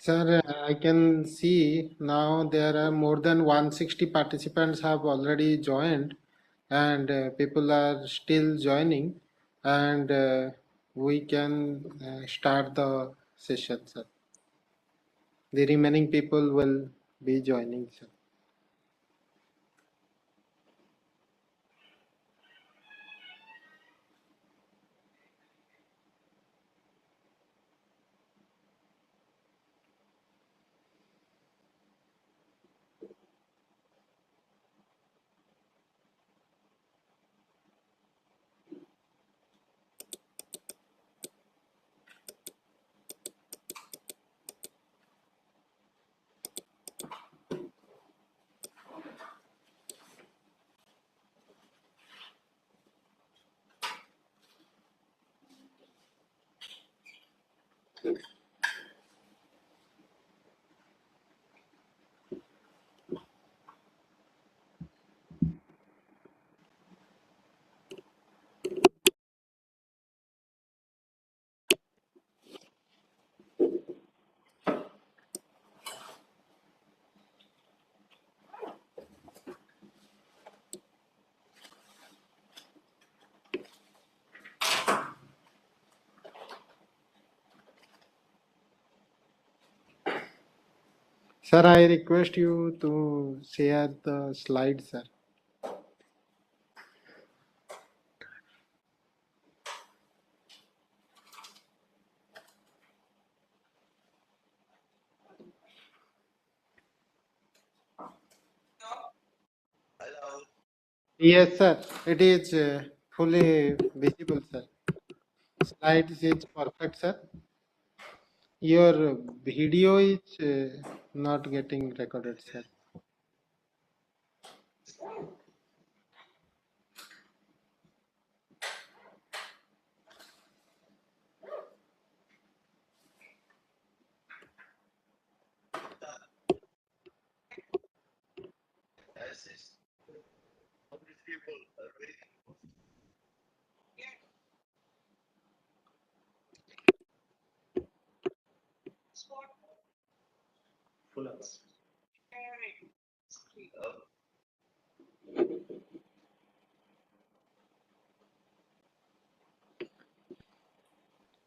Sir, I can see now there are more than 160 participants have already joined, and people are still joining, and we can start the session, sir. The remaining people will be joining, sir. Sir, I request you to share the slide, sir. Yes, sir. It is fully visible, sir. Slides is perfect, sir. Your video is not getting recorded, sir.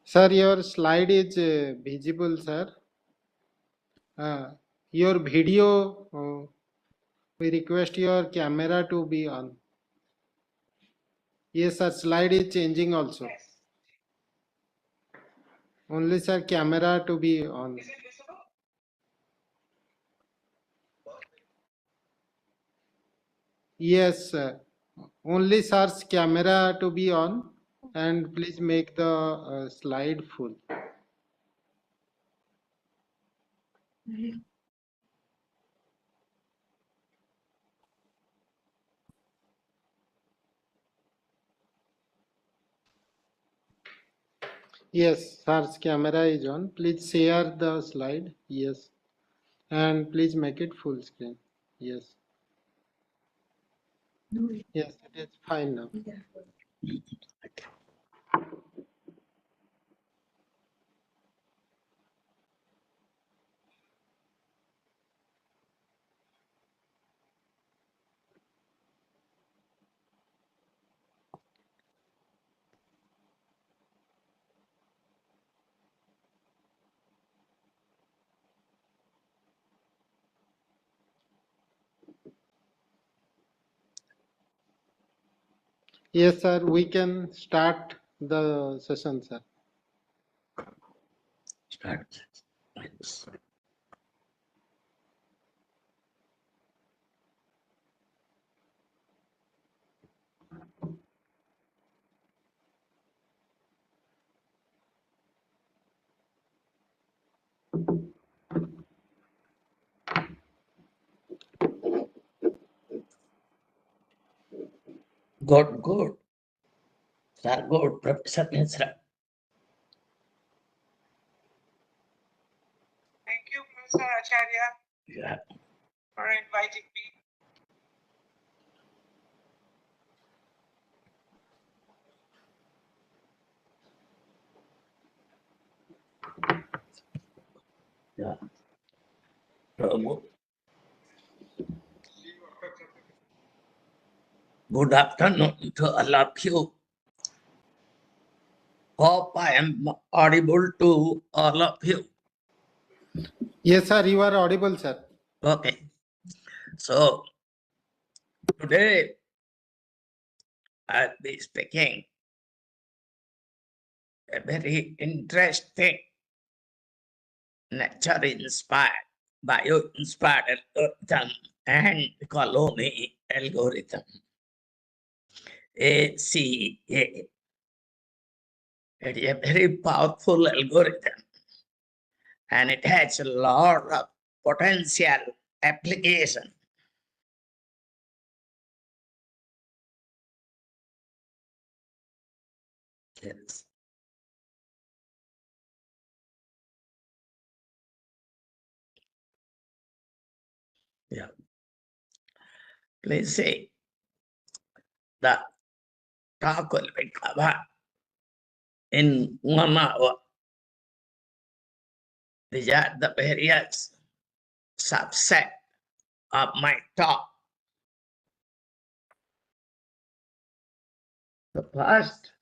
Sir, your slide is visible, sir. Your video, we request your camera to be on. Yes, sir. Slide is changing also. Only, sir, camera to be on. Yes, sir. Only, sir's camera to be on, and please make the slide full. Yes, sir's camera is on. Please share the slide. Yes. And please make it full screen. Yes. Yes, it is fine now. Yes, sir. We can start the session, sir. Start. Good. Sir, good. Professor Misra. Thank you, Professor Acharya, Yeah. for inviting me. Yeah. So, good afternoon to all of you. Hope I am audible to all of you. Yes, sir, you are audible, sir. Okay. So, today I'll be speaking a very interesting nature-inspired, bio-inspired algorithm and colony algorithm, ACA. It is a very powerful algorithm and it has a lot of potential application. Yes. Yeah. Please see the talk will be covered in 1 hour. These are the various subset of my talk. So first,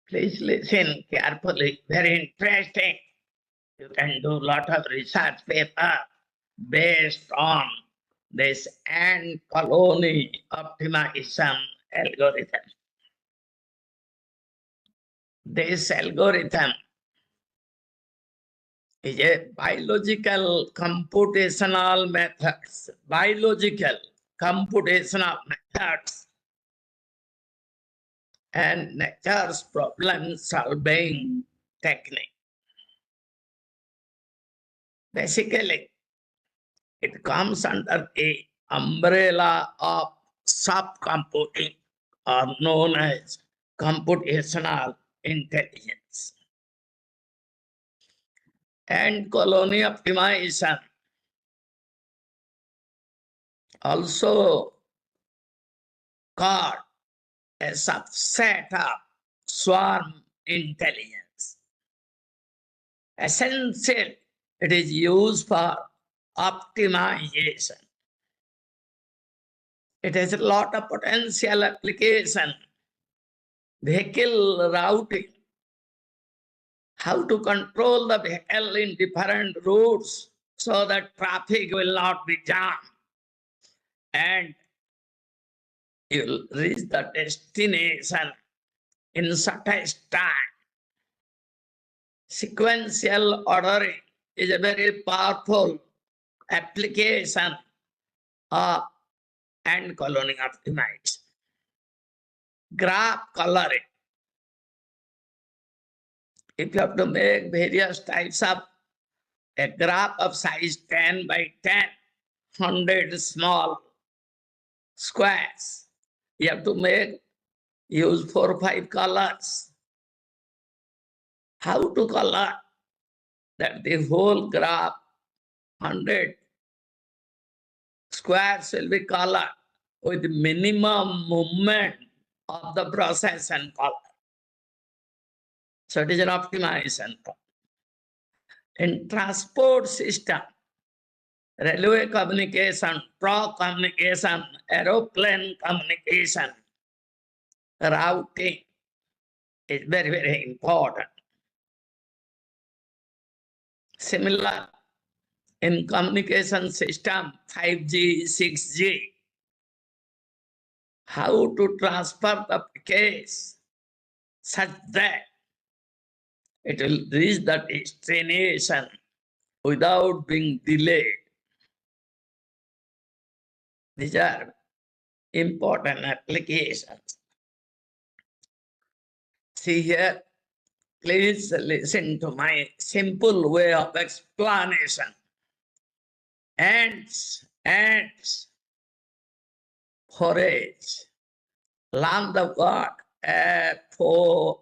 please listen carefully, very interesting. You can do a lot of research paper based on this ant colony optimization algorithm. This algorithm is a biological computational methods, and nature's problem solving technique. Basically, it comes under the umbrella of soft computing or known as computational intelligence. And colony optimization also called a subset of swarm intelligence. Essentially, it is used for optimization. It has a lot of potential application, vehicle routing, how to control the vehicle in different routes so that traffic will not be jammed and you will reach the destination in shortest time. Sequential ordering is a very powerful application of ant colony optimization. Graph coloring. If you have to make various types of a graph of size 10 by 10, 100 small squares, you have to use 4 or 5 colors. How to color that the whole graph 100 squares will be colored with minimum movement of the process and color. So it is an optimization. In transport system, railway communication, truck communication, aeroplane communication, routing is very, very important. Similar in communication system, 5G, 6G, how to transfer the package such that it will reach the destination without being delayed. These are important applications. See here, please listen to my simple way of explanation. Ants forage. Learn the word F-O-R-A-G-E.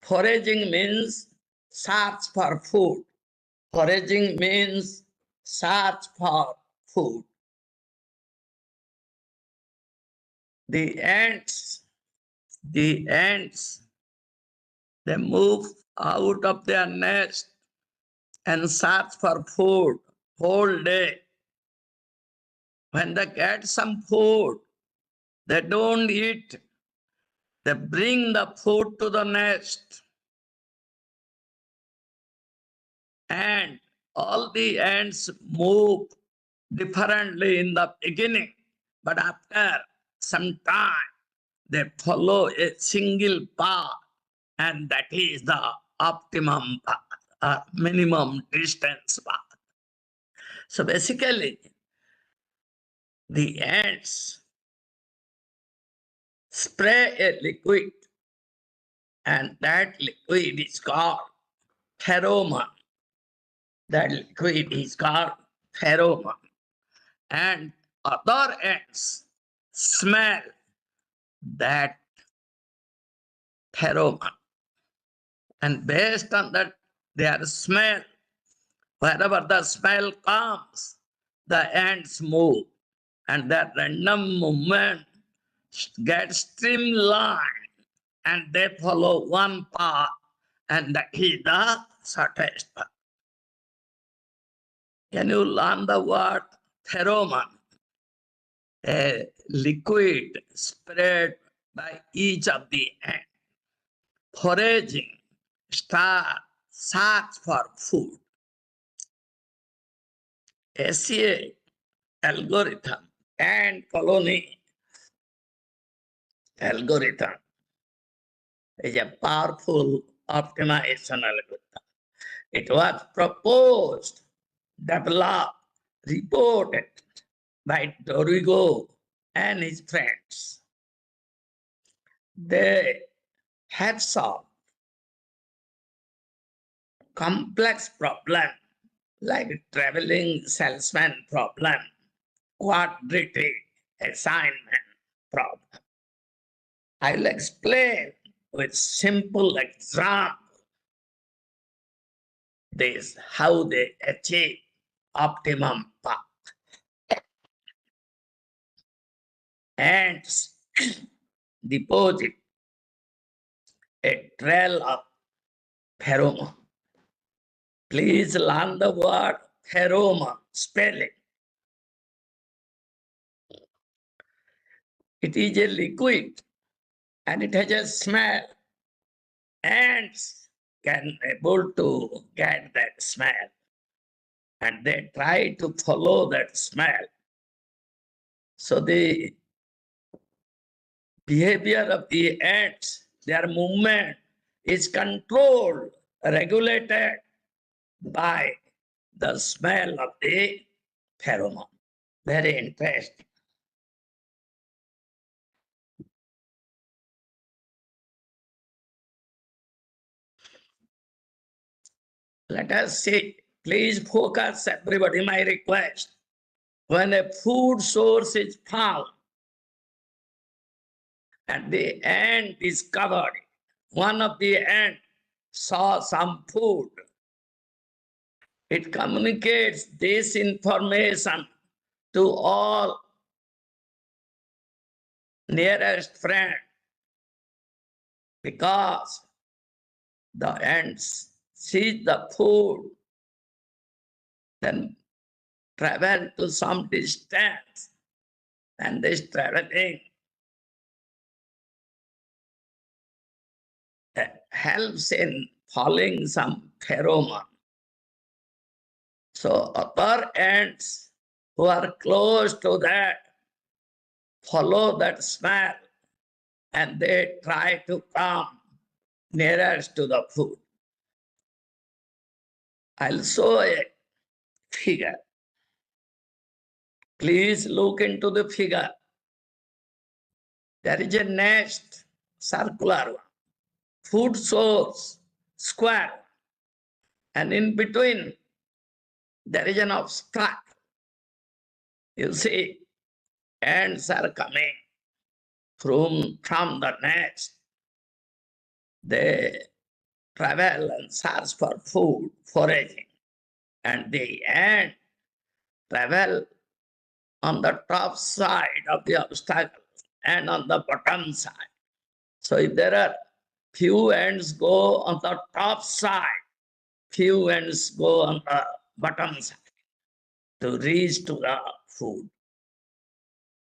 Foraging means search for food. Foraging means search for food. The ants They move out of their nest and search for food whole day. When they get some food, they don't eat. They bring the food to the nest. And all the ants move differently in the beginning, but after some time, they follow a single path, and that is the optimum path, or minimum distance path. So basically, the ants spray a liquid, and that liquid is called pheromone. That liquid is called pheromone. And other ants smell that pheromone. And based on that, their smell, wherever the smell comes, the ants move. And that random movement gets streamlined, and they follow one path, and that is the shortest path. Can you learn the word pheromone? A liquid spread by each of the ants, foraging, search for food. SCA algorithm and colony algorithm is a powerful optimization algorithm. It was proposed, developed, reported by Dorigo and his friends. They have solved complex problems like traveling salesman problem, quadratic assignment problem. I'll explain with simple example this how they achieve optimum path. Ants deposit a trail of pheromone. Please learn the word pheromone spelling. It is a liquid and it has a smell. Ants can able to get that smell, and they try to follow that smell. So the behavior of the ants, their movement is controlled, regulated by the smell of the pheromone. Very interesting. Let us see. Please focus, everybody, my request. When a food source is found and the ant is covered, one of the ants saw some food. It communicates this information to all nearest friend, because the ants see the food, then travel to some distance, and this traveling helps in following some pheromone. So other ants who are close to that follow that smell, and they try to come nearest to the food. I'll show a figure. Please look into the figure. There is a nest, circular one, food source, square, and in between there is an obstacle. You see, ants are coming from the nest. They travel and search for food, foraging, and the ant travel on the top side of the obstacle and on the bottom side. So if there are few ends go on the top side, few ends go on the bottom side to reach to the food.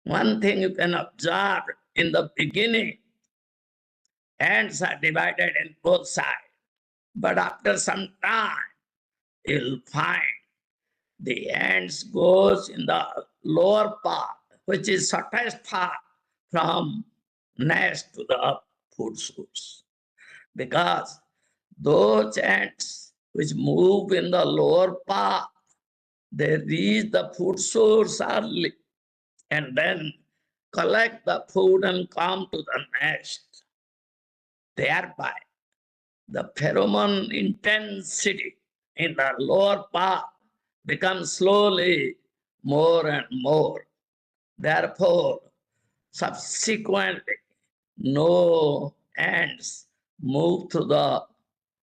One thing you can observe in the beginning, ends are divided in both sides. But after some time, you'll find the ends goes in the lower part, which is shortest path from nest to the food source. Because those ants which move in the lower path, they reach the food source early and then collect the food and come to the nest. Thereby, the pheromone intensity in the lower path becomes slowly more and more. Therefore, subsequently, no ants move to the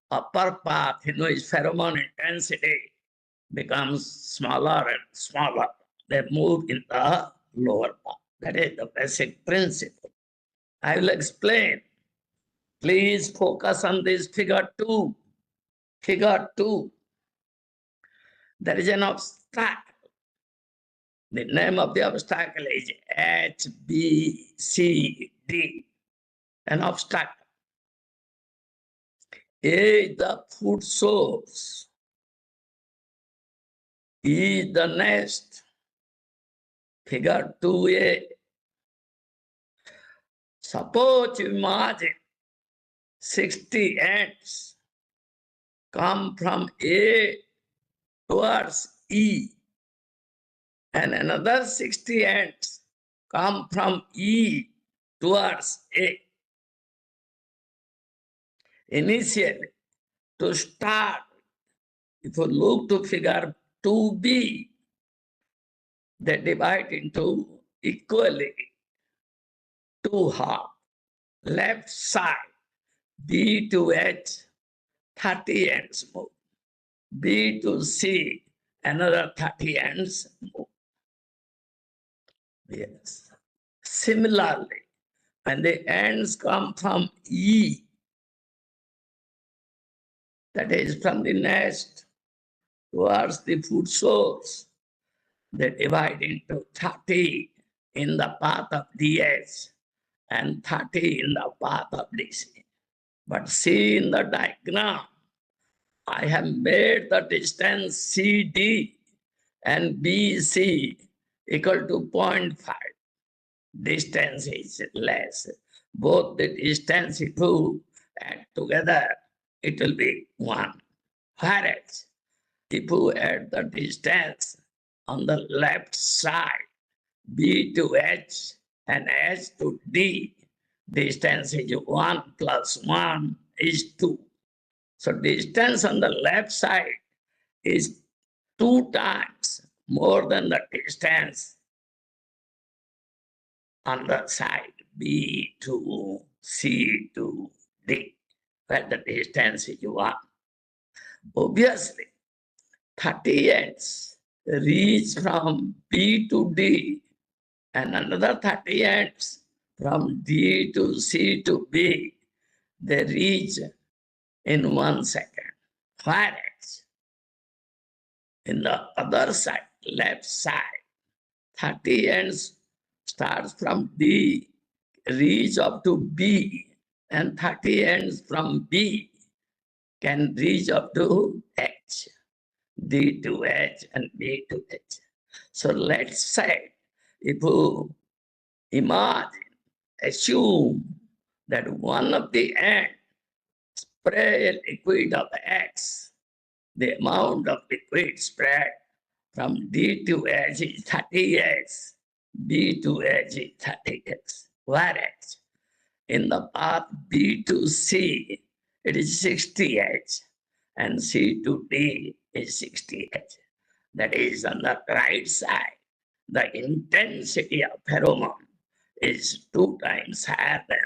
upper path in which pheromone intensity becomes smaller and smaller. They move in the lower path. That is the basic principle. I will explain. Please focus on this figure 2. Figure 2. There is an obstacle. The name of the obstacle is HBCD. An obstacle. A is the food source. E is the nest. Figure 2A. Suppose you imagine 60 ants come from A towards E, and another 60 ants come from E towards A. Initially, to start, if you look to figure 2B, they divide into equally two halves. Left side, B to H, 30 ants move. B to C, another 30 ants move. Yes. Similarly, when the ants come from E, that is from the nest towards the food source, they divide into 30 in the path of DS and 30 in the path of DC. But see in the diagram, I have made the distance CD and BC equal to 0.5. Distance is less. Both the distance, if you add together, it will be 1. Whereas, if you add the distance on the left side, B to H and H to D, distance is 1 plus 1 is 2. So distance on the left side is 2 times more than the distance on the side B to C to D, where the distance is 1. Obviously, 30 ants reach from B to D and another 30 ants from D to C to B, they reach in 1 second. Whereas in the other side, left side, 30 ants starts from D, reach up to B, and 30 ants from B can reach up to H, D to H and B to H. So let's say, if you imagine, assume that one of the ants spray a liquid of X, the amount of liquid spread from D to H is 30X, B to H is 30X. Whereas in the path B to C, it is 60H, and C to D is 60H. That is on the right side. The intensity of pheromone is 2 times higher than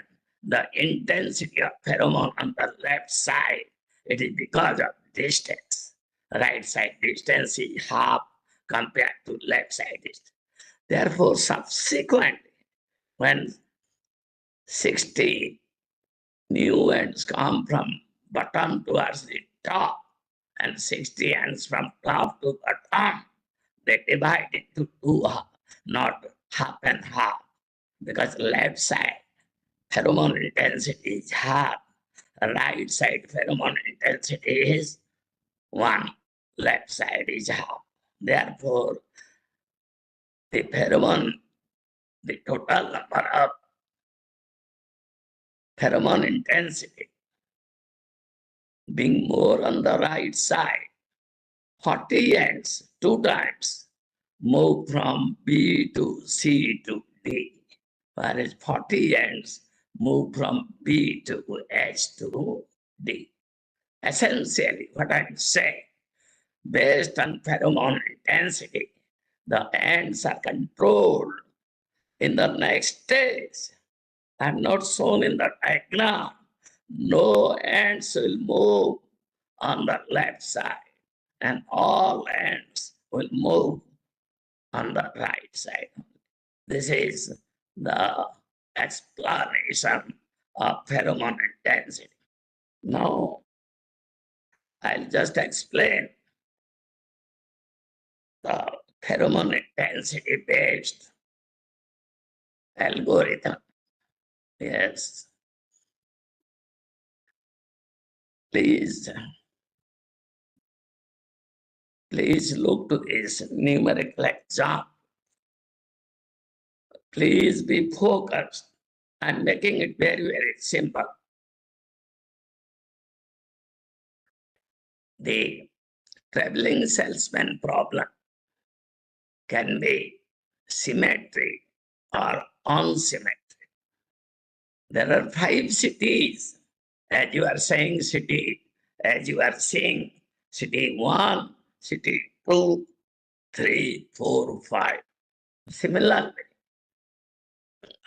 the intensity of pheromone on the left side. It is because of distance. Right side distance is half compared to left side distance. Therefore, subsequently, when 60 New ends come from bottom towards the top, and 60 ends from top to bottom. They divide into two, not half and half, because left side pheromone intensity is half, right side pheromone intensity is 1, left side is half. Therefore, the pheromone, the total number of pheromone intensity being more on the right side, 40 ends, 2 times, move from B to C to D, whereas 40 ends move from B to H to D. Essentially, what I'm saying, based on pheromone intensity, the ends are controlled in the next stage and not shown in the diagram. No ends will move on the left side, and all ends will move on the right side. This is the explanation of pheromone intensity. Now, I'll just explain the pheromone intensity based algorithm. Yes, please look to this numerical example. Please be focused. I'm making it very, very simple. The traveling salesman problem can be symmetry or unsymmetry. There are 5 cities, as you are saying city, as you are seeing city 1, city 2, 3, 4, 5. Similarly,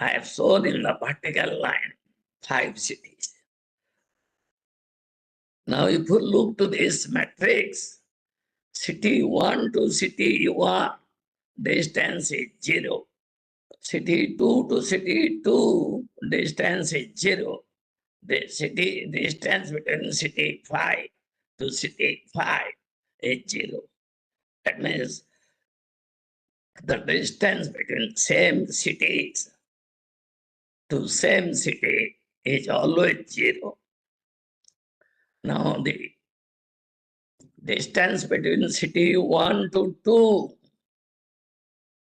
I have shown in the vertical line 5 cities. Now, if you look to this matrix, city 1 to city 1, distance is 0. City 2 to city 2, distance is 0. The city distance between city 5 to city 5 is 0. That means the distance between same cities to same city is always 0. Now the distance between city 1 to 2,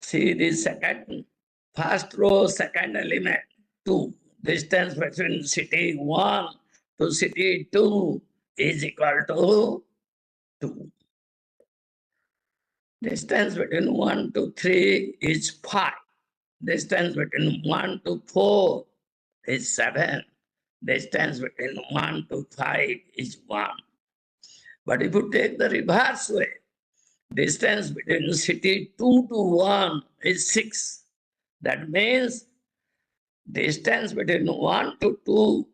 see the first row, second element, 2. Distance between city 1 to city 2 is equal to 2. Distance between 1 to 3 is 5. Distance between 1 to 4 is 7. Distance between 1 to 5 is 1. But if you take the reverse way, distance between city 2 to 1 is 6. That means distance between 1 to 2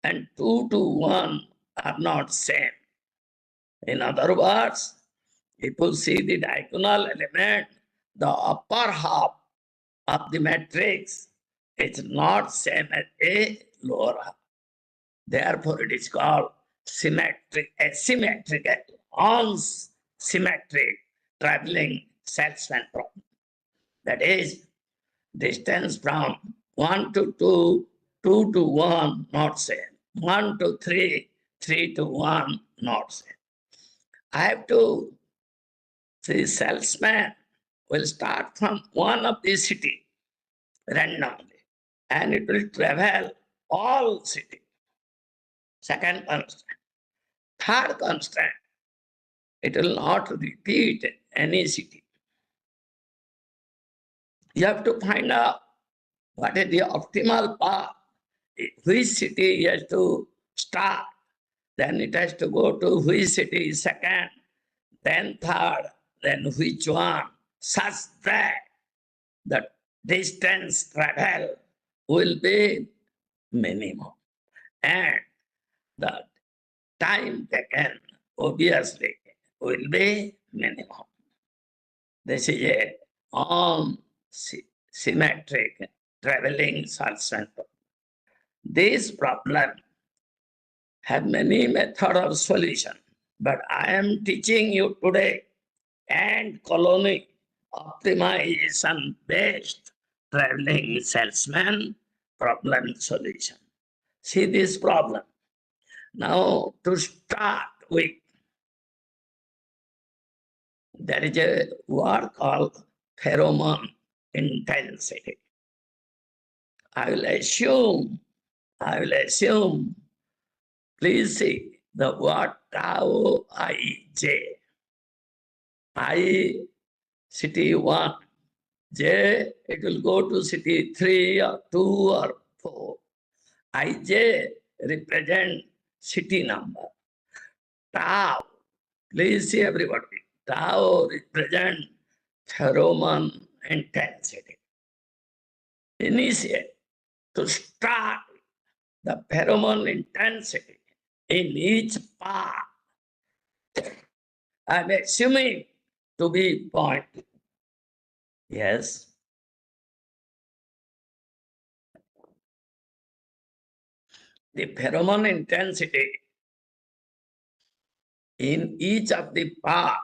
and 2 to 1 are not same. In other words, if you see the diagonal element, the upper half of the matrix is not same as a lower half. Therefore, it is called asymmetrical, unsymmetric traveling salesman problem. That is, distance from 1 to 2, 2 to 1, not same. 1 to 3, 3 to 1, not same. I have to, the salesman will start from one of these cities randomly, and it will travel all cities. Second constant. Third constant, it will not repeat any city. You have to find out what is the optimal path. Which city has to start, then it has to go to which city second, then third, then which one, such that the distance travel will be minimum. And the time taken, obviously, will be minimum. This is a symmetric traveling salesman. This problem have many methods of solution, but I am teaching you today ant colony optimization based traveling salesman problem solution. See this problem. Now to start with, there is a word called pheromone intensity. I will assume, please see the word tau ij. I city 1, j, it will go to city 3 or 2 or 4. Ij represent city number. Tau, please see everybody. Tau represent pheromone intensity. Initiate to start the pheromone intensity in each part. I'm assuming to be point. Yes. The pheromone intensity in each of the part,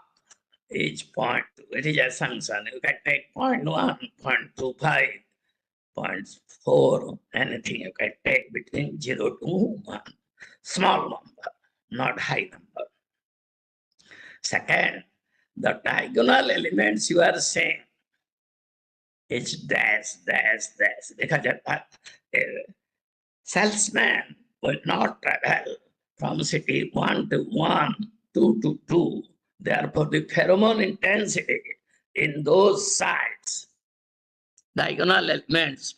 each point, it is assumption. You can take 0.1, 0.25, 0.4, anything you can take between 0 to 1. Small number, not high number. Second, the diagonal elements you are saying is dash, dash, dash. Because a salesman will not travel from city 1 to 1, 2 to 2. Therefore, the pheromone intensity in those sites, diagonal elements,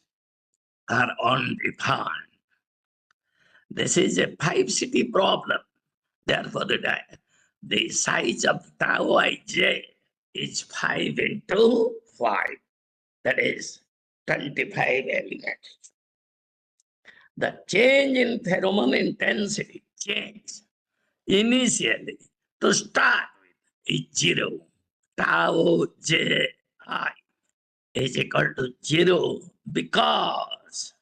are undefined. This is a 5-city problem. Therefore, the size of tau ij is 5 into 5. That is 25 elements. The change in pheromone intensity initially to start with is 0. Tau ji is equal to 0 because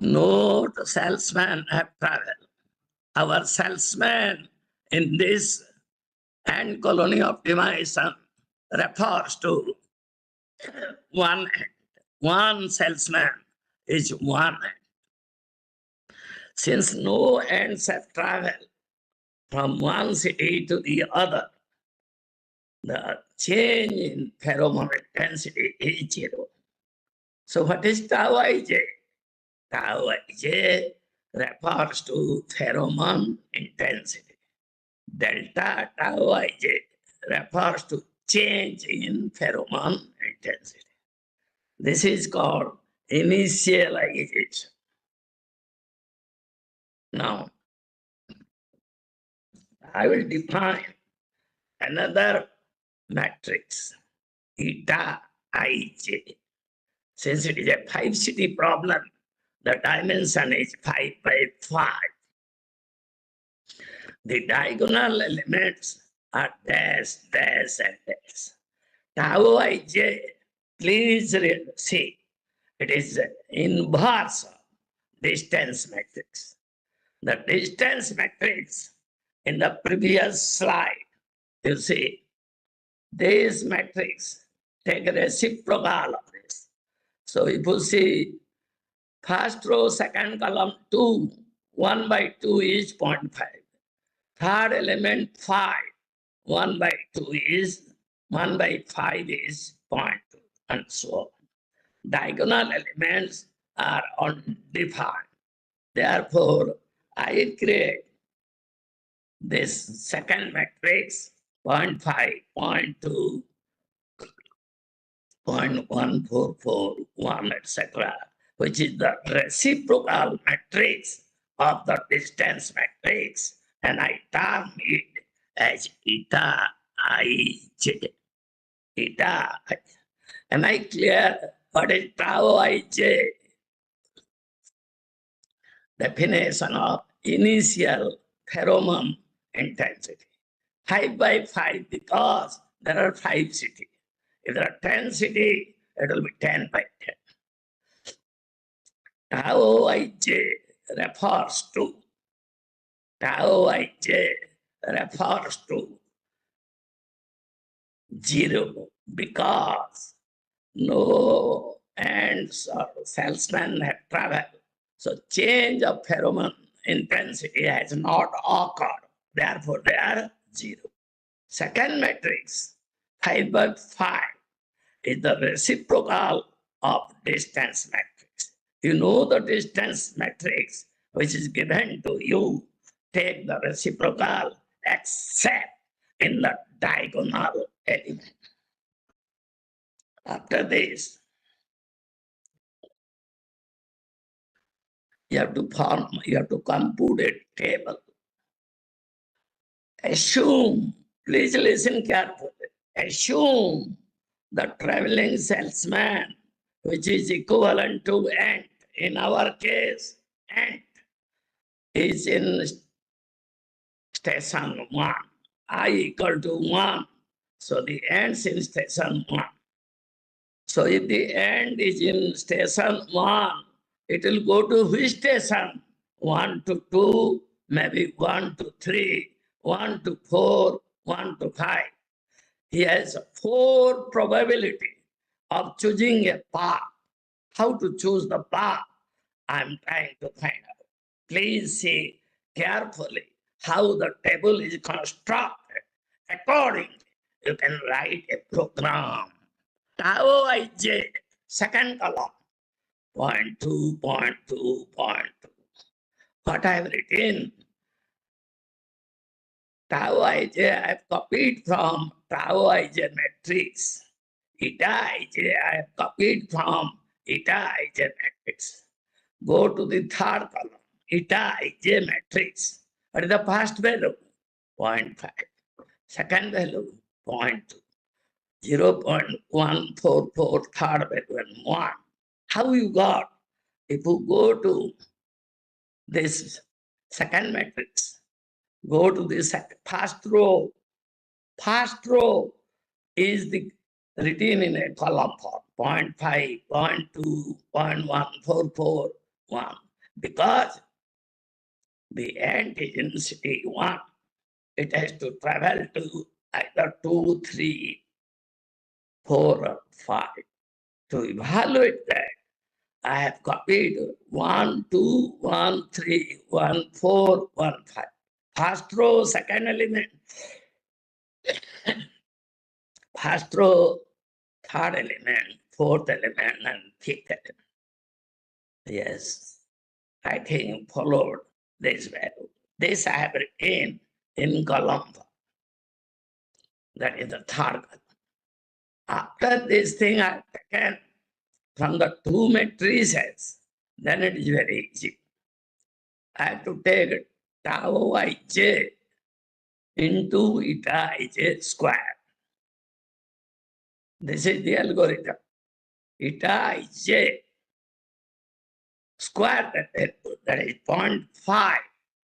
no salesman have traveled. Our salesman in this ant colony optimization refers to one ant. One salesman is one ant. Since no ants have traveled from one city to the other, the change in pheromone intensity is 0. So what is tau ij? Tau ij refers to pheromone intensity. Delta tau ij refers to change in pheromone intensity. This is called initialization. Now, I will define another matrix, eta ij. Since it is a 5-city problem, the dimension is 5 by 5. The diagonal elements are dash, dash, and dash. Tau ij, please see, it is inverse of distance matrix. The distance matrix in the previous slide, you see, this matrix take a reciprocal of this. So if you see first row, second column 2, 1 by 2 is 0.5. Third element 5, 1 by 2 is 1 by 5 is 0.2, and so on. Diagonal elements are undefined. Therefore, I will create this second matrix 0.5, 0.2, 0.1441, etc., which is the reciprocal matrix of the distance matrix, and I term it as eta ij. Eta. Am I clear what is tau ij? Definition of initial pheromone intensity. 5 by 5 because there are 5 cities. If there are 10 cities, it will be 10 by 10. Tau ij refers to tau ij refers to 0 because no ants or salesmen have traveled. So change of pheromone intensity has not occurred. Therefore, they are 0. Second matrix, 5 by 5, is the reciprocal of distance matrix. You know the distance matrix which is given to you. Take the reciprocal except in the diagonal element. After this, you have to compute a table. Assume, please listen carefully. Assume the traveling salesman, which is equivalent to ant. In our case, ant is in station 1. I equal to 1. So the ants in station 1. So if the ant is in station 1, it will go to which station? 1 to 2, maybe 1 to 3, 1 to 4, 1 to 5. He has 4 probability of choosing a path. How to choose the path? I'm trying to find out. Please see carefully how the table is constructed. Accordingly, you can write a program. Tau ij, second column, 0.2, 0.2, 0.2. What I have written? Tau ij I have copied from tau ij matrix. Eta ij I have copied from eta ij matrix. Go to the third column, eta ij matrix. What is the first value? 0.5. Second value, 0.2. 0.144, third value, and 1. How you got? If you go to this second matrix, go to the first row. First row is the written in a column form, 0.5, 0.2, 0.144, 1. Because the ant is in city 1, it has to travel to either 2, 3, 4, or 5. To evaluate that, I have copied 1, 2, 1, 3, 1, 4, 1, 5. First row, second element. First row, third element, fourth element, and fifth element. Yes, I think you followed this value. This I have written in column. That is the third column. After this thing I have taken from the 2 matrices, then it is very easy. I have to take tau ij into eta ij square. This is the algorithm. Eta ij square that is 0.5.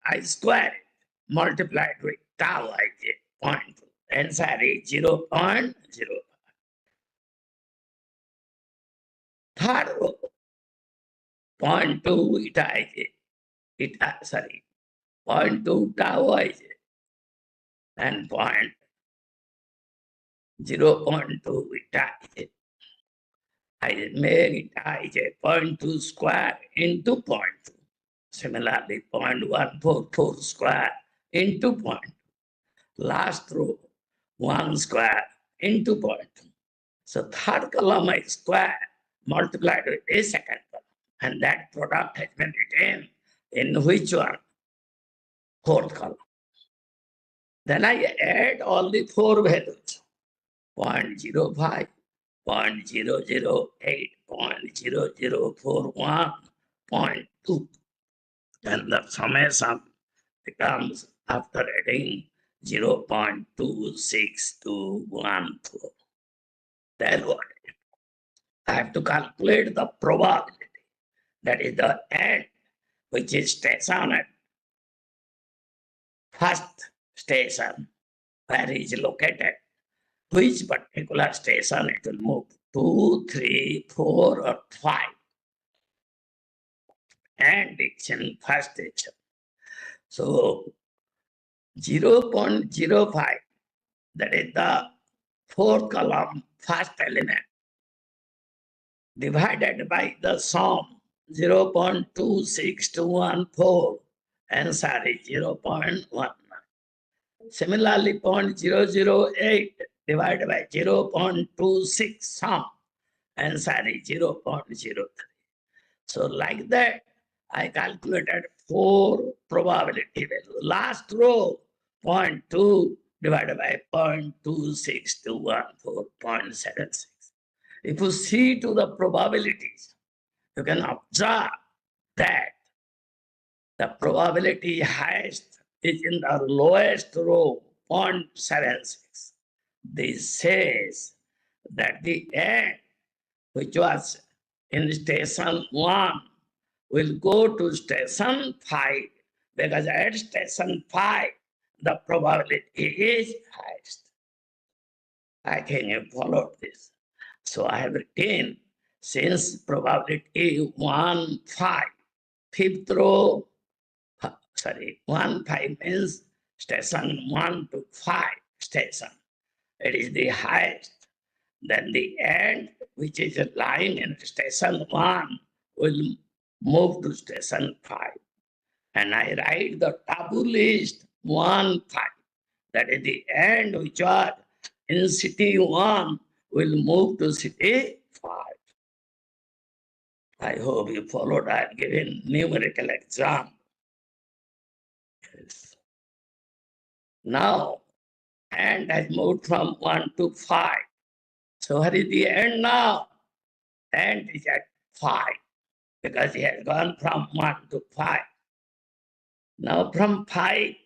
I square it, multiplied with tau ij, 0.2. Answer is 0.05. Third row, 0.2 eta ij, 0.2 tau ij, and 0.2 eta ij. I make eta ij 0.2 square into 0.2. Similarly, 0.144 square into 0.2. Last row, 1 square into 0.2. So third column is square multiplied with a second column. And that product has been written in which one? Fourth column. Then I add all the 4 values. 0.05, 0.008, 0.0041, 0.2. And the summation becomes, after adding, 0.26214. Then what? I have to calculate the probability. That is the ant which is stationed at first station where it is located. Which particular station it will move? 2, 3, 4, or 5. And it's in first station. So 0.05, that is the fourth column, first element, divided by the sum 0.26214, answer is 0.19. Similarly, 0.008 divided by 0.26 sum, answer is 0.03. So like that, I calculated 4 probability values. Last row, 0.2 divided by 0.26214, 0.76. If you see to the probabilities, you can observe that the probability highest is in the lowest row, 0.76. This says that the end, which was in station 1, will go to station 5, because at station 5, the probability is highest. I think you followed this. So I have written, since probability 1, 5, fifth row, 1, 5 means station 1 to 5 station. It is the highest. Then the end, which is lying in station 1, will move to station 5. And I write the taboo list 1, 5. That is the end which was in city 1 will move to city 5. I hope you followed. I have given numerical example. Yes. Now, end has moved from 1 to 5. So what is the end now? End is at 5, because he has gone from 1 to 5. Now from 5,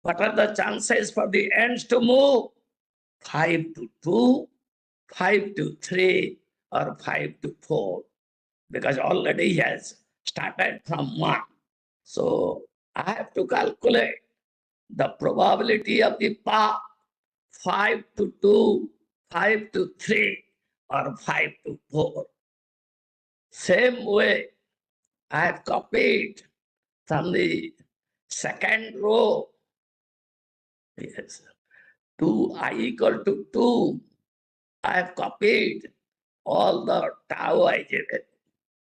what are the chances for the ends to move? 5 to 2, 5 to 3, or 5 to 4, because already he has started from 1. So I have to calculate the probability of the path 5 to 2, 5 to 3, or 5 to 4. Same way, I have copied from the second row. Yes, 2I equal to 2. I have copied all the tau ij.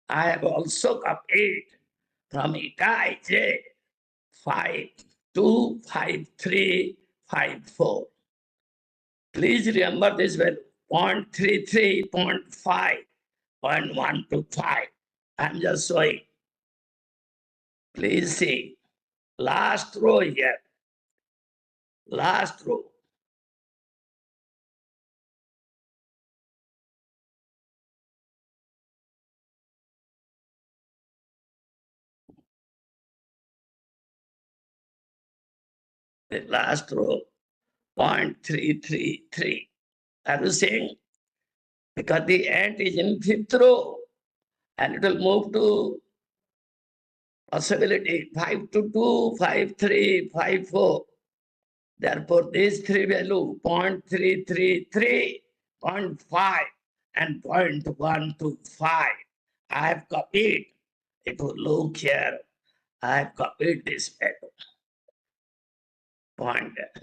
I have also copied from eta ij 5, 2, 5, 3, 5, 4. Please remember this value, 0.33, 0.5, 0.125. I'm just showing. Please see. Last row here. Last row. The last row, 0.333. Are you seeing? Because the end is in fifth row, and it will move to possibility 5 to 2, 5, 3, 5, 4. Therefore, these three value 0.333, 0.5, and 0.125. I have copied. If you look here, I have copied this value.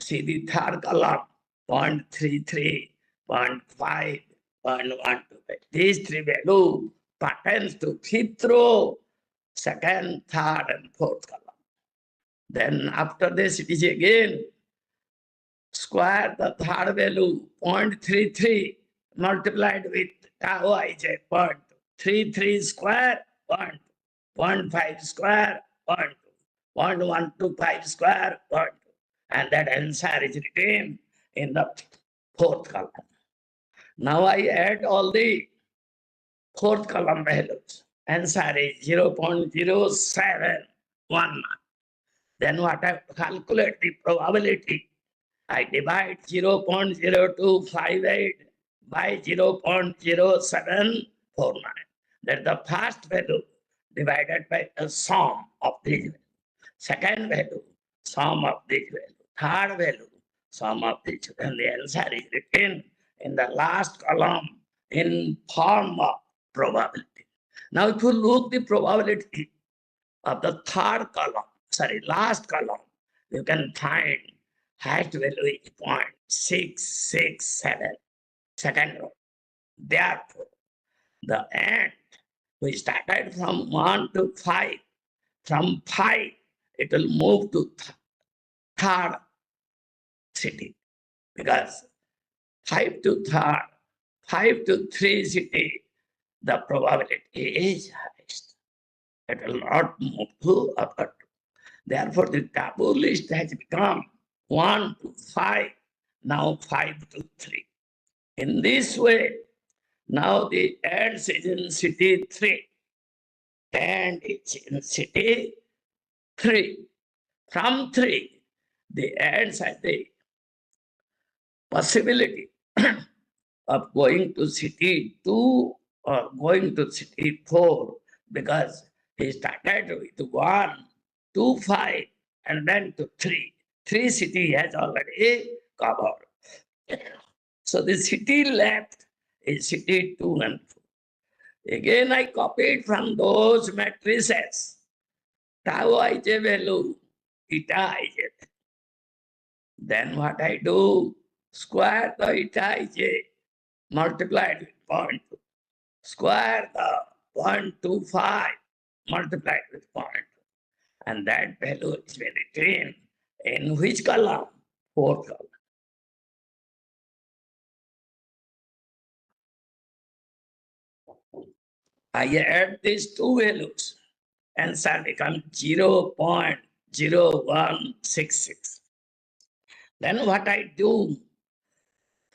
See the third column, 0.33, 0.5, 0.125. These three value pertains to fifth row, second, third, and fourth column. Then after this, it is again square the third value, 0.33 multiplied with tau ij, 0.33 square, 0.5 square, 0.125 square, 0.2. And that answer is written in the fourth column. Now I add all the fourth column values. Answer is 0.0719. Then what I calculate the probability? I divide 0.0258 by 0.0749. That's the first value divided by the sum of these values. Second value, sum of these values. Third value, sum of these. And the answer is written in the last column in form of probability. Now if you look the probability of the third column, last column, you can find highest value is 0.667 second row. Therefore, the end, we started from 1 to 5. From 5, it will move to third city, because 5 to third, 5 to 3 city, the probability is highest. It will not move to upper two. Therefore, the taboo list has become 1 to 5, now 5 to 3. In this way, now the ants is in city 3, and it's in city 3. From 3, the ants have the possibility of going to city 2 or going to city 4, because he started with 1, 2, 5, and then to 3. 3 city has already covered. So the city left is city 2 and 4. Again, I copied from those matrices. Tau ij value, eta ij. Then what I do? Square the eta ij multiplied with 0.2. Square the 0.25 multiplied with 0.2. And that value is written in which column? 4th column. I add these two values, answer becomes 0.0166. Then what I do?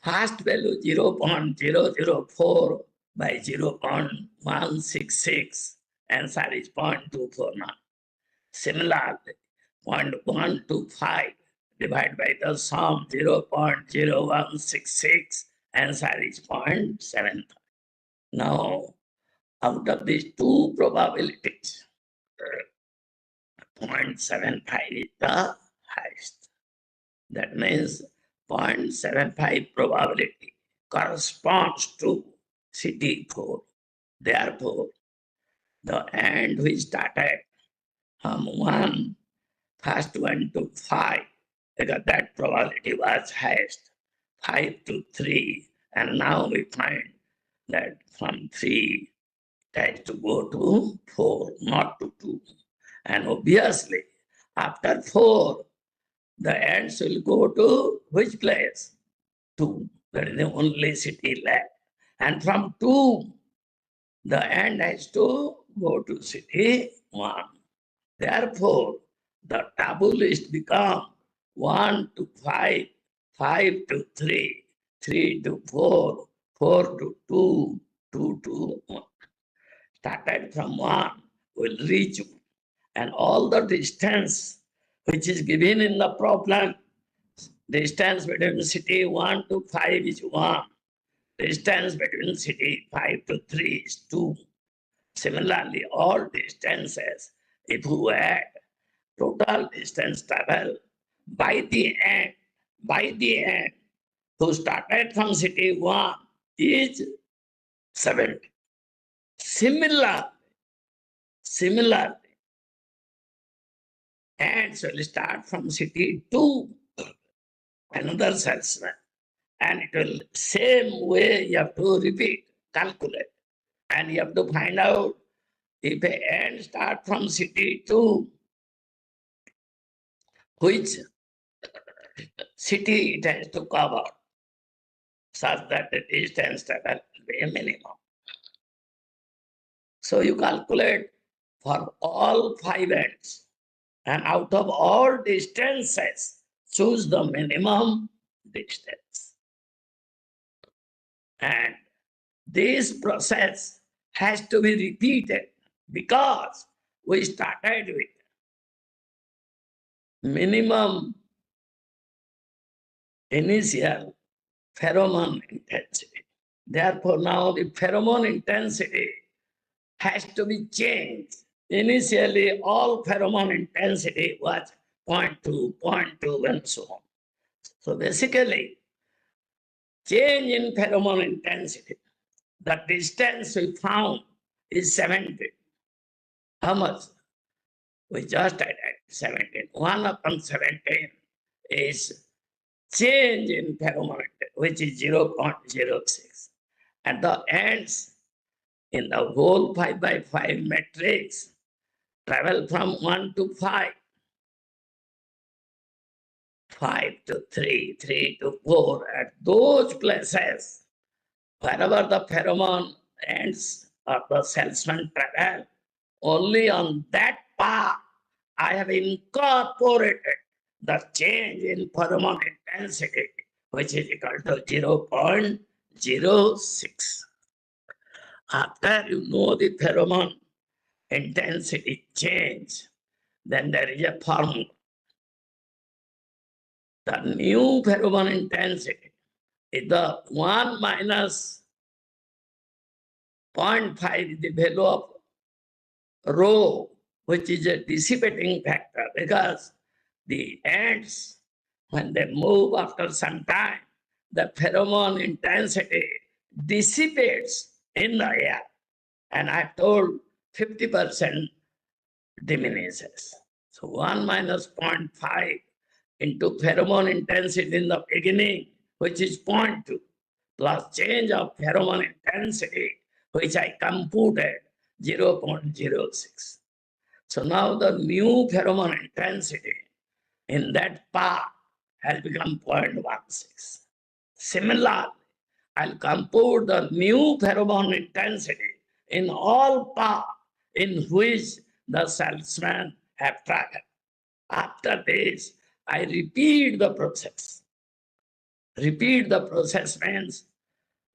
First value 0.004 by 0.166, answer is 0.249. Similarly, 0.125 divided by the sum 0.0166, answer is 0.75. Now, out of these two probabilities, 0.75 is the highest. That means 0.75 probability corresponds to city 4. Therefore, the end which started from 1, first 1 to 5, because that probability was highest, 5 to 3, and now we find that from 3 it has to go to 4, not to 2. And obviously, after 4, the ants will go to which place? 2. That is the only city left. And from 2, the ant has to go to city 1. Therefore, the taboo list becomes 1 to 5, 5 to 3, 3 to 4, 4 to 2, 2 to 1. Started from 1, will reach 1. And all the distance which is given in the problem, distance between city 1 to 5 is 1. Distance between city 5 to 3 is 2. Similarly, all distances, if you add total distance travel by the end, who started from city 1 is 70. Similarly, ants will start from city 2, another salesman, and it will same way you have to repeat, calculate, and you have to find out if an ant start from city 2, which city it has to cover, such that the distance travel will be a minimum. So you calculate for all 5 ants, and out of all distances, choose the minimum distance. And this process has to be repeated, because we started with minimum initial pheromone intensity. Therefore, now the pheromone intensity has to be changed. Initially, all pheromone intensity was 0.2, 0.2, and so on. So basically, change in pheromone intensity, the distance we found is 70. How much? We just added 17. 1 upon 17 is change in pheromone, which is 0.06. And the ends in the whole 5 by 5 matrix travel from 1 to 5, 5 to 3, 3 to 4. At those places, wherever the pheromone ends or the salesman travel, only on that path I have incorporated the change in pheromone intensity, which is equal to 0.06. After you know the pheromone intensity change, then there is a formula. The new pheromone intensity is the 1 minus 0.5 is the value of rho, which is a dissipating factor, because the ants, when they move after some time, the pheromone intensity dissipates in the air. And I told 50% diminishes. So 1 minus 0.5 into pheromone intensity in the beginning, which is 0.2, plus change of pheromone intensity, which I computed 0.06. So now the new pheromone intensity in that path has become 0.16. Similarly, I'll compute the new pheromone intensity in all paths in which the salesman have traveled. After this, I repeat the process. Repeat the process means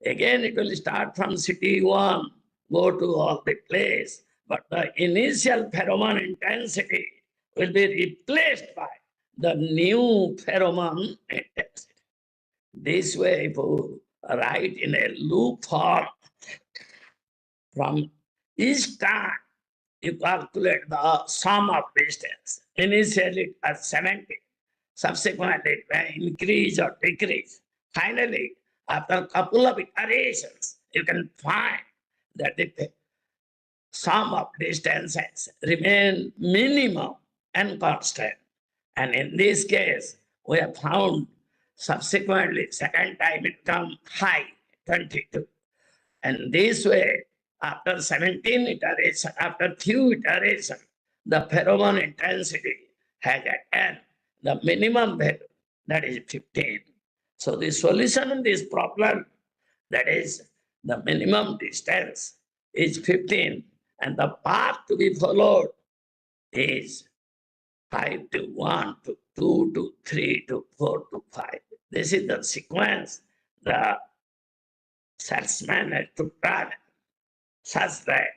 again it will start from city 1, go to all the place, but the initial pheromone intensity will be replaced by the new pheromone intensity. This way, if you write in a loop form, from each time you calculate the sum of distance. Initially at 70, subsequently it may increase or decrease. Finally, after a couple of iterations, you can find that the sum of distances remain minimum and constant. And in this case, we have found subsequently, second time it come high, 22. And this way, after 17 iterations, after few iterations, the pheromone intensity has attained the minimum value, that is 15. So the solution in this problem, that is the minimum distance, is 15, and the path to be followed is 5 to 1 to 2 to 3 to 4 to 5. This is the sequence the salesman has to travel, such that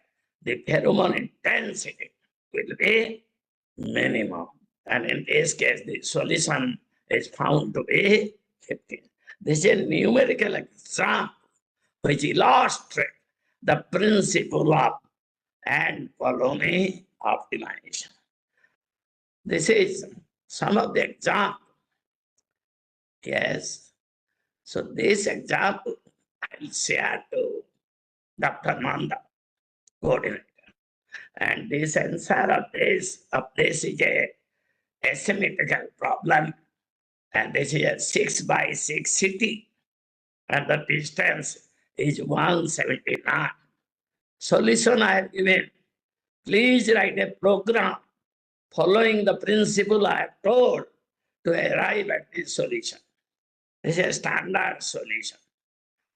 the pheromone intensity will be minimum. And in this case, the solution is found to be 15. This is a numerical example which illustrates the principle of and colony optimization. This is some of the example. Yes. So this example I will share to Dr. Nanda, coordinator. And this answer of this is a asymmetrical problem. And this is a 6 by 6 city. And the distance is 179. Solution I have given. Please write a program following the principle I have told to arrive at this solution. This is a standard solution.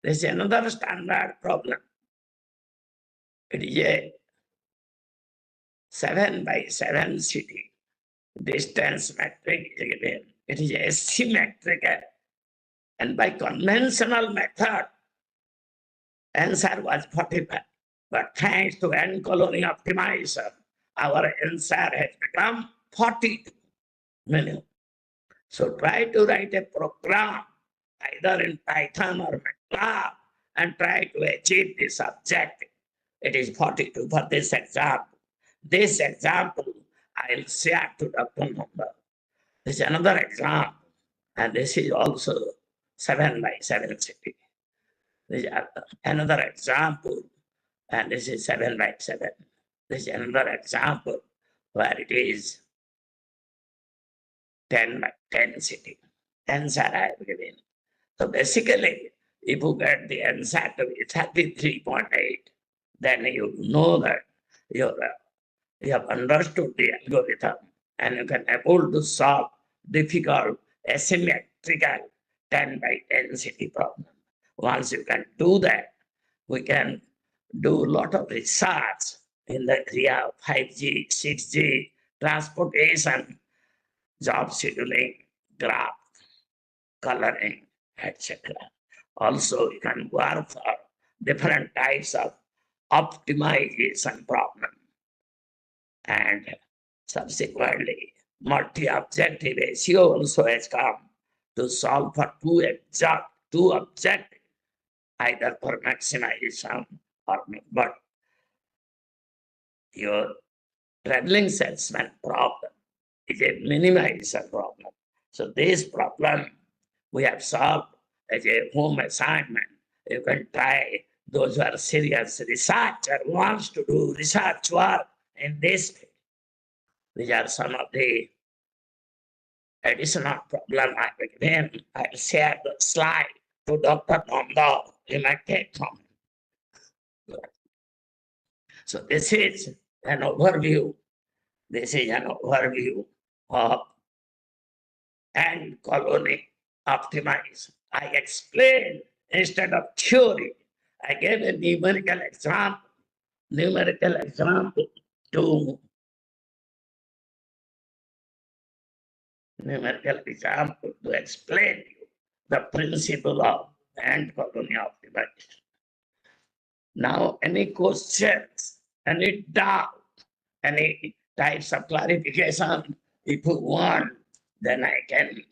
This is another standard problem. It is a 7 by 7 city. Distance metric is given. It is asymmetrical. And by conventional method, answer was 45. But thanks to end colony optimization, our answer has become 42 minimum. So try to write a program either in Python or MATLAB and try to achieve this objective. It is 42 for this example. This example I'll share to Dr. Nanda. This is another example, and this is also 7 by 7 city. This is another example, and this is 7 by 7. This is another example where it is 10 by density. Answer I have given. So basically, if you get the answer to be 33.8, then you know that you have understood the algorithm and you can able to solve difficult asymmetrical 10 by density problem. Once you can do that, we can do a lot of research in the area of 5G, 6G, transportation, job scheduling, graph, coloring, etc. Also, you can work for different types of optimization problem. And subsequently, multi-objective ratio also has come to solve for two objectives, either for maximization or but your traveling salesman problem is a minimization problem. So this problem we have solved as a home assignment. You can try those who are serious researcher wants to do research work in this field. These are some of the additional problem I will then I'll share the slide to Dr. Nanda. You might take from him. So this is an overview. This is an overview of ant colony optimized. I explained instead of theory. I gave a numerical example to explain you the principle of ant colony optimization. Now, any questions, any doubt, any types of clarification, if you want, then I can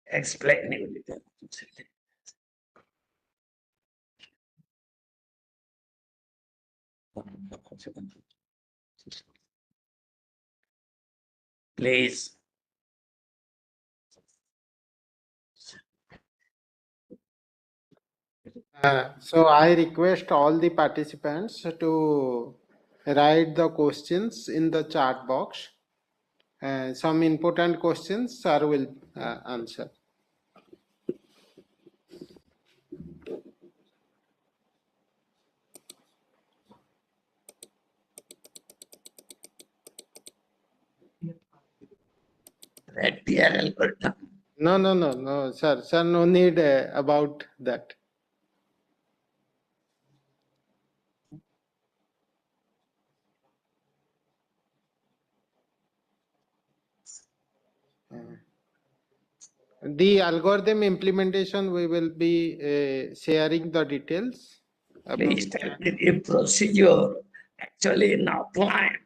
explain you. Please. So I request all the participants to write the questions in the chat box. Some important questions sir will answer. Red PR algorithm. No, sir. Sir, no need about that. The algorithm implementation, we will be sharing the details. Please tell me the procedure. Actually, in outline,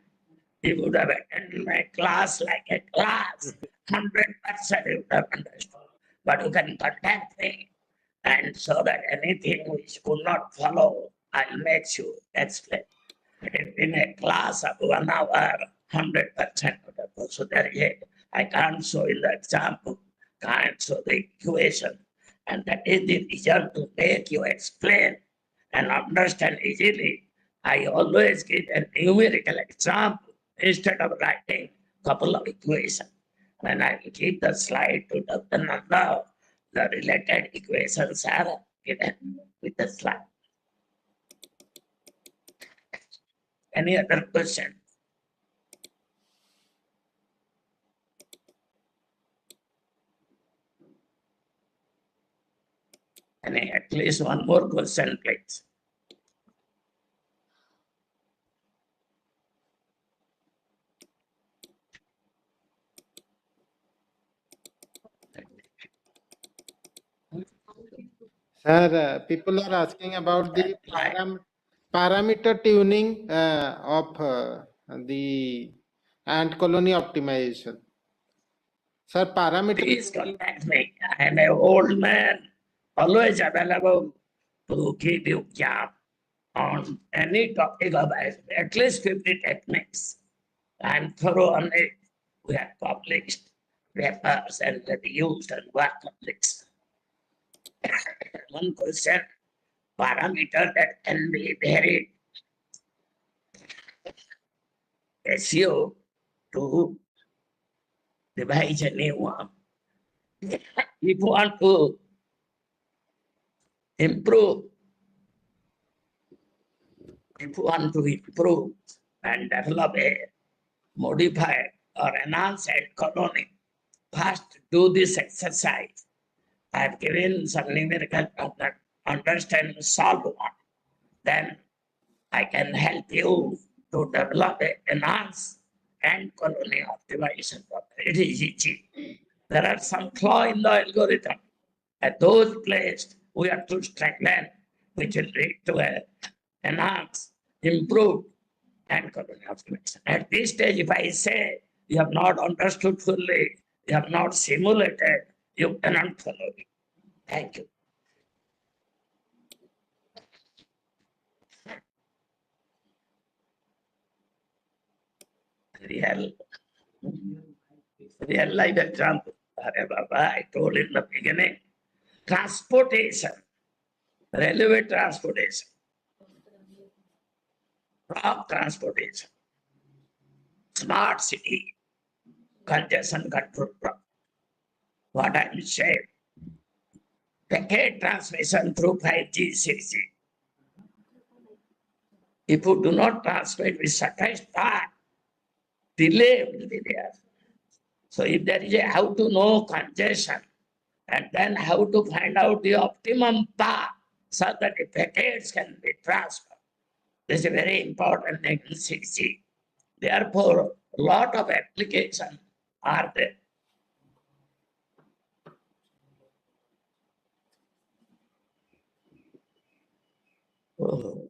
you would have attended my class like a class. 100% you would have understood. But you can contact me, and so that anything which could not follow, I'll make you explain. In a class of 1 hour, 100% of the procedure yet. I can't show in the example, can't show the equation. And that is the reason to make you explain and understand easily. I always give a numerical example instead of writing a couple of equations. When I give the slide to Dr. Nanda, the related equations are given with the slide. Any other question? Any, at least one more question, please. Sir, people are asking about the parameter tuning of the ant colony optimization. Sir, parameter. Please contact me. I am an old man, always available to give you job on any topic of at least 50 techniques. I am thorough on it. We have published papers and reviewed and work published. One question, parameter that can be varied ratio to devise a new one. If you want to improve, and develop a modified or enhanced colony, first do this exercise. I have given some numerical understand, solve one. Then I can help you to develop a enhance and colony optimization. It is easy. There are some flaw in the algorithm. At those places, we have to strengthen, which will lead to a enhance, improve, and colony optimization. At this stage, if I say you have not understood fully, you have not simulated, you cannot follow me. Thank you. Real life example. I told in the beginning, transportation, railway transportation, rock transportation, smart city, congestion control problem. What I'm saying, packet transmission through 5G, 6G. If you do not transmit with certain time, delay will be there. So if there is a how to know congestion, and then how to find out the optimum path so that the packets can be transferred. This is a very important thing in 6G. Therefore, a lot of applications are there. Oh,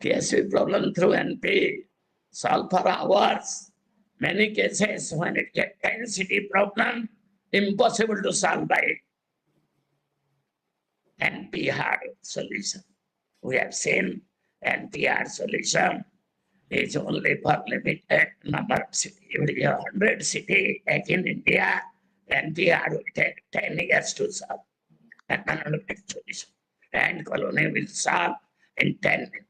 TSV problem through NP, solve for hours. Many cases, when it gets density problem, impossible to solve by NP-hard solution. We have seen NP-hard solution is only for limited number of cities. If you have 100 cities, like in India, NP-hard will take 10 years to solve. And another solution. And colony will solve in 10 minutes.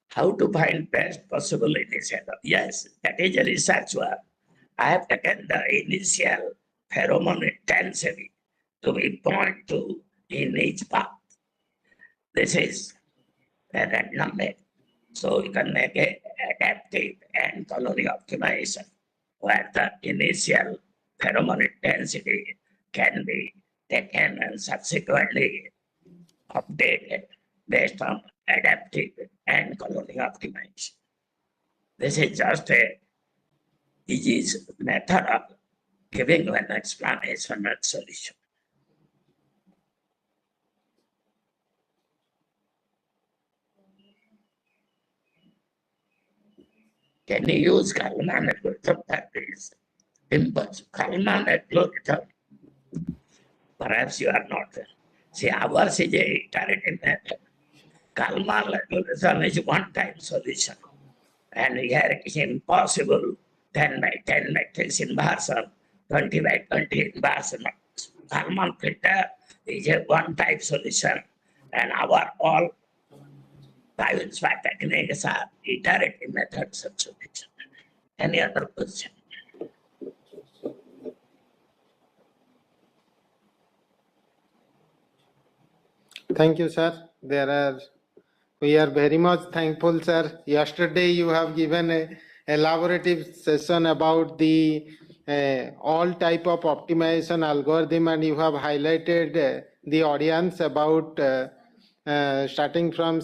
How to find best possible initiator? Yes, that is a research work. I have taken the initial pheromone intensity to be 0.2 in each path. This is a random method. So you can make an adaptive and colony optimization where the initial pheromone intensity can be taken and subsequently updated based on adaptive and colony optimization. This is just a easy method of giving an explanation and solution. Can you use Kalman algorithm that is impossible? Kalman algorithm, perhaps you are not there. See, ours is a iterative method. Kalman algorithm is one-time solution. And here it is impossible 10 by 10 matrix inversion, 20 by 20 inversion. Kalman filter is a one-type solution, and our all private swap techniques are iterative methods of solution. Any other question? Thank you, sir. We are very much thankful, sir. Yesterday you have given a elaborative session about the all type of optimization algorithm, and you have highlighted the audience about starting from